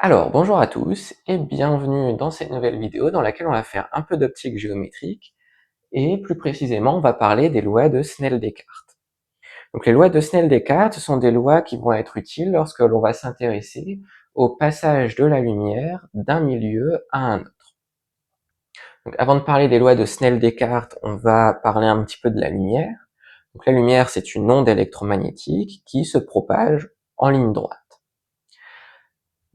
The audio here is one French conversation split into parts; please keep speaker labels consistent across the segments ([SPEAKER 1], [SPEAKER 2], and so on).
[SPEAKER 1] Alors, bonjour à tous et bienvenue dans cette nouvelle vidéo dans laquelle on va faire un peu d'optique géométrique et plus précisément on va parler des lois de Snell-Descartes. Donc les lois de Snell-Descartes ce sont des lois qui vont être utiles lorsque l'on va s'intéresser au passage de la lumière d'un milieu à un autre. Donc avant de parler des lois de Snell-Descartes, on va parler un petit peu de la lumière. Donc la lumière c'est une onde électromagnétique qui se propage en ligne droite.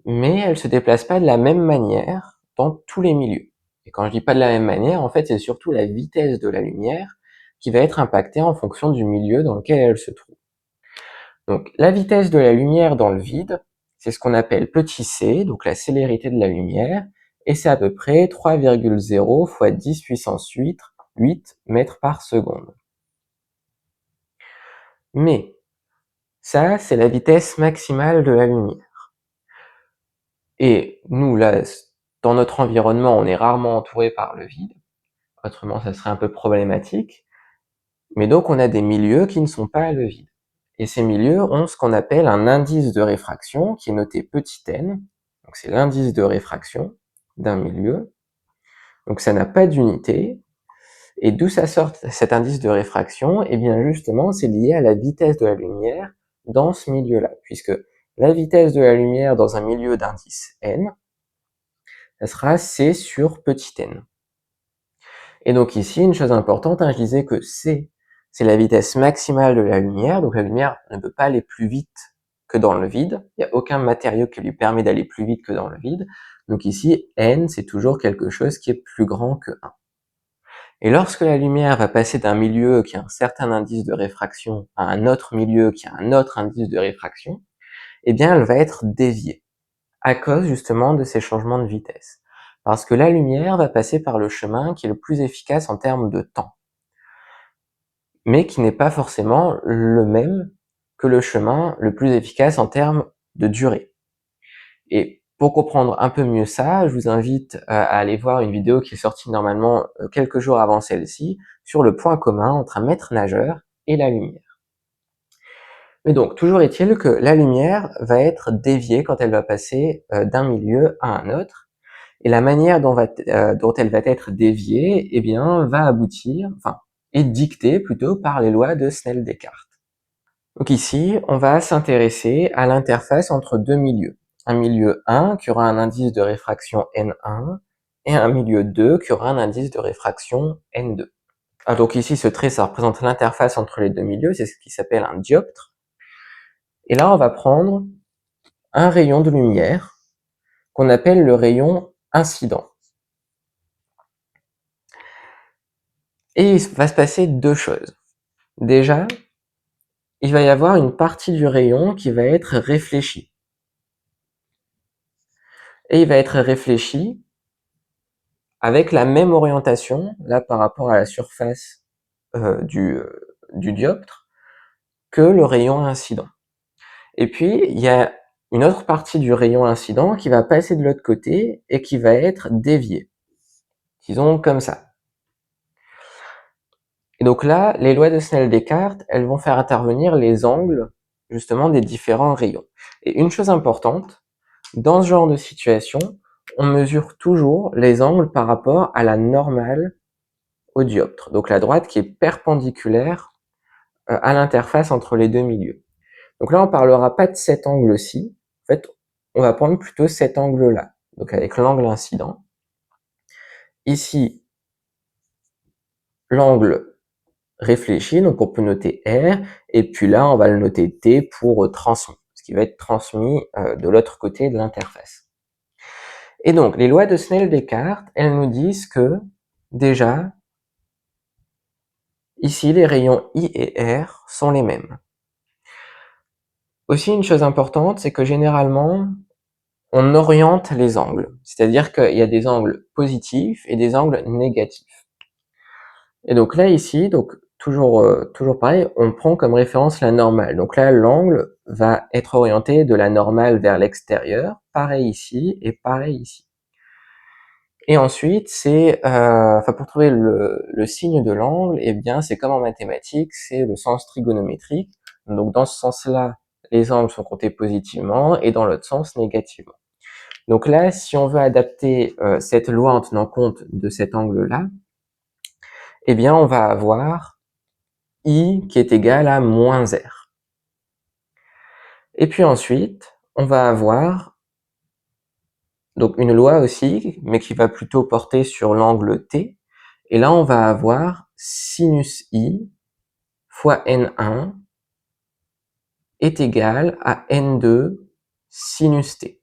[SPEAKER 1] Mais elle se déplace pas de la même manière dans tous les milieux. Et quand je dis pas de la même manière, en fait, c'est surtout la vitesse de la lumière qui va être impactée en fonction du milieu dans lequel elle se trouve. Donc, la vitesse de la lumière dans le vide, c'est ce qu'on appelle petit c, donc la célérité de la lumière, et c'est à peu près 3,0 fois 10 puissance 8 mètres par seconde. Mais, ça, c'est la vitesse maximale de la lumière. Et nous, là, dans notre environnement, on est rarement entouré par le vide, autrement ça serait un peu problématique, mais donc on a des milieux qui ne sont pas le vide. Et ces milieux ont ce qu'on appelle un indice de réfraction qui est noté petit n, donc c'est l'indice de réfraction d'un milieu, donc ça n'a pas d'unité, et d'où ça sort cet indice de réfraction? Eh bien justement c'est lié à la vitesse de la lumière dans ce milieu-là, puisque la vitesse de la lumière dans un milieu d'indice n, ça sera c sur petit n. Et donc ici, une chose importante, je disais que c, c'est la vitesse maximale de la lumière, donc la lumière ne peut pas aller plus vite que dans le vide, il n'y a aucun matériau qui lui permet d'aller plus vite que dans le vide, donc ici, n, c'est toujours quelque chose qui est plus grand que 1. Et lorsque la lumière va passer d'un milieu qui a un certain indice de réfraction à un autre milieu qui a un autre indice de réfraction, eh bien elle va être déviée, à cause justement de ces changements de vitesse. Parce que la lumière va passer par le chemin qui est le plus efficace en termes de temps, mais qui n'est pas forcément le même que le chemin le plus efficace en termes de durée. Et pour comprendre un peu mieux ça, je vous invite à aller voir une vidéo qui est sortie normalement quelques jours avant celle-ci, sur le point commun entre un maître nageur et la lumière. Mais donc, toujours est-il que la lumière va être déviée quand elle va passer d'un milieu à un autre, et la manière dont elle va être déviée, eh bien, va aboutir, enfin, est dictée plutôt par les lois de Snell-Descartes. Donc ici, on va s'intéresser à l'interface entre deux milieux. Un milieu 1 qui aura un indice de réfraction N1 et un milieu 2 qui aura un indice de réfraction N2. Ah, donc ici, ce trait, ça représente l'interface entre les deux milieux, c'est ce qui s'appelle un dioptre. Et là, on va prendre un rayon de lumière qu'on appelle le rayon incident. Et il va se passer deux choses. Déjà, il va y avoir une partie du rayon qui va être réfléchie. Et il va être réfléchi avec la même orientation, là par rapport à la surface du dioptre, que le rayon incident. Et puis, il y a une autre partie du rayon incident qui va passer de l'autre côté et qui va être déviée. Disons comme ça. Et donc là, les lois de Snell-Descartes, elles vont faire intervenir les angles, justement, des différents rayons. Et une chose importante, dans ce genre de situation, on mesure toujours les angles par rapport à la normale au dioptre, donc la droite qui est perpendiculaire à l'interface entre les deux milieux. Donc là, on parlera pas de cet angle-ci, en fait, on va prendre plutôt cet angle-là, donc avec l'angle incident. Ici, l'angle réfléchi, donc on peut noter R, et puis là, on va le noter T pour transmis, ce qui va être transmis de l'autre côté de l'interface. Et donc, les lois de Snell-Descartes, elles nous disent que, déjà, ici, les rayons I et R sont les mêmes. Aussi, une chose importante, c'est que généralement, on oriente les angles. C'est-à-dire qu'il y a des angles positifs et des angles négatifs. Et donc là, ici, donc toujours pareil, on prend comme référence la normale. Donc là, l'angle va être orienté de la normale vers l'extérieur, pareil ici et pareil ici. Et ensuite, pour trouver le signe de l'angle, eh bien, c'est comme en mathématiques, c'est le sens trigonométrique. Donc dans ce sens-là, les angles sont comptés positivement et dans l'autre sens négativement. Donc là, si on veut adapter cette loi en tenant compte de cet angle-là, eh bien on va avoir I qui est égal à moins R. Et puis ensuite, on va avoir donc une loi aussi, mais qui va plutôt porter sur l'angle T. Et là, on va avoir sinus I fois N1 est égal à N2 sinus T.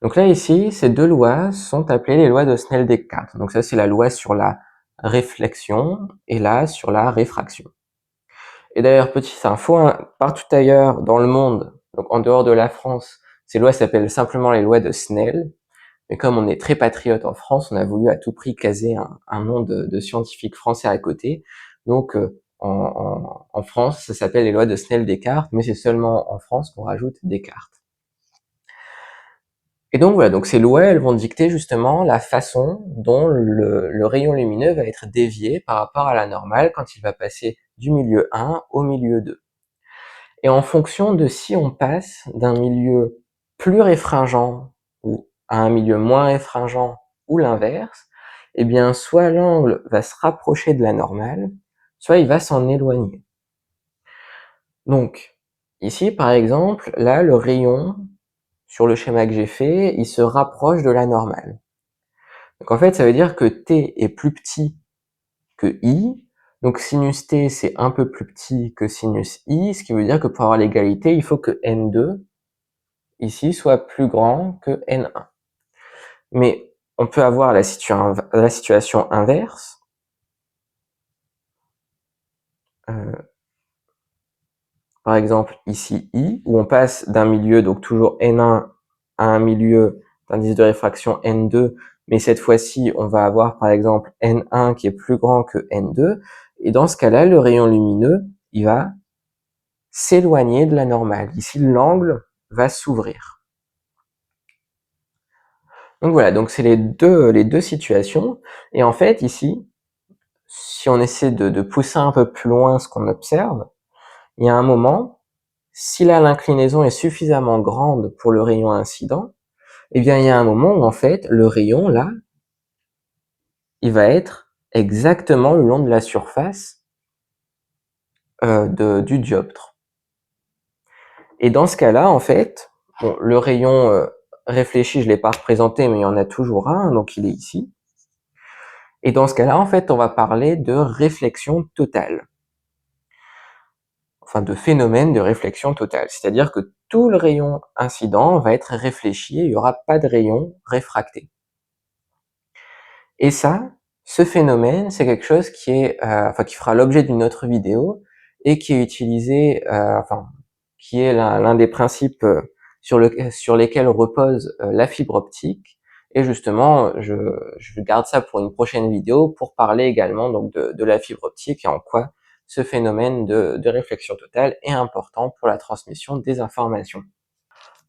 [SPEAKER 1] Donc là, ici, ces deux lois sont appelées les lois de Snell-Descartes. Donc ça, c'est la loi sur la réflexion et là, sur la réfraction. Et d'ailleurs, petite info, hein, partout ailleurs dans le monde, donc en dehors de la France, ces lois s'appellent simplement les lois de Snell. Mais comme on est très patriote en France, on a voulu à tout prix caser un nom de scientifique français à côté. Donc en France, ça s'appelle les lois de Snell-Descartes, mais c'est seulement en France qu'on rajoute Descartes. Et donc voilà, donc ces lois, elles vont dicter justement la façon dont le rayon lumineux va être dévié par rapport à la normale quand il va passer du milieu 1 au milieu 2. Et en fonction de si on passe d'un milieu plus réfringent ou à un milieu moins réfringent ou l'inverse, eh bien soit l'angle va se rapprocher de la normale, soit il va s'en éloigner. Donc ici par exemple, là le rayon sur le schéma que j'ai fait, il se rapproche de la normale. Donc en fait ça veut dire que t est plus petit que i, donc sinus t c'est un peu plus petit que sinus i, ce qui veut dire que pour avoir l'égalité, il faut que n2 ici soit plus grand que N1. Mais on peut avoir la situation inverse. Par exemple ici I, où on passe d'un milieu, donc toujours N1, à un milieu d'indice de réfraction N2, mais cette fois-ci on va avoir par exemple N1 qui est plus grand que N2, et dans ce cas-là, le rayon lumineux, il va s'éloigner de la normale. Ici, l'angle va s'ouvrir. Donc voilà, donc c'est les deux situations. Et en fait, ici, si on essaie de pousser un peu plus loin ce qu'on observe, il y a un moment, si là l'inclinaison est suffisamment grande pour le rayon incident, eh bien il y a un moment où en fait le rayon là, il va être exactement le long de la surface du dioptre. Et dans ce cas-là, en fait, bon, le rayon réfléchi, je l'ai pas représenté, mais il y en a toujours un, donc il est ici. Et dans ce cas-là, en fait, on va parler de réflexion totale. Enfin, de phénomène de réflexion totale. C'est-à-dire que tout le rayon incident va être réfléchi et il n'y aura pas de rayon réfracté. Et ça, ce phénomène, c'est quelque chose qui est, qui fera l'objet d'une autre vidéo et qui est utilisé, qui est l'un des principes sur lesquels repose la fibre optique. Et justement, je garde ça pour une prochaine vidéo pour parler également donc de la fibre optique et en quoi ce phénomène de réflexion totale est important pour la transmission des informations.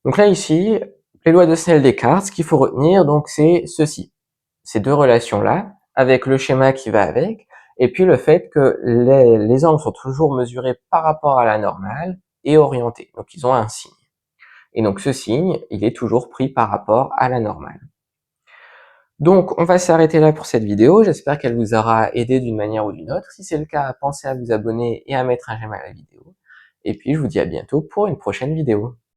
[SPEAKER 1] Donc là ici, les lois de Snell-Descartes, ce qu'il faut retenir, donc c'est ceci, ces deux relations-là, avec le schéma qui va avec, et puis le fait que les angles sont toujours mesurés par rapport à la normale et orientés, donc ils ont un signe. Et donc ce signe, il est toujours pris par rapport à la normale. Donc on va s'arrêter là pour cette vidéo, j'espère qu'elle vous aura aidé d'une manière ou d'une autre. Si c'est le cas, pensez à vous abonner et à mettre un j'aime à la vidéo. Et puis je vous dis à bientôt pour une prochaine vidéo.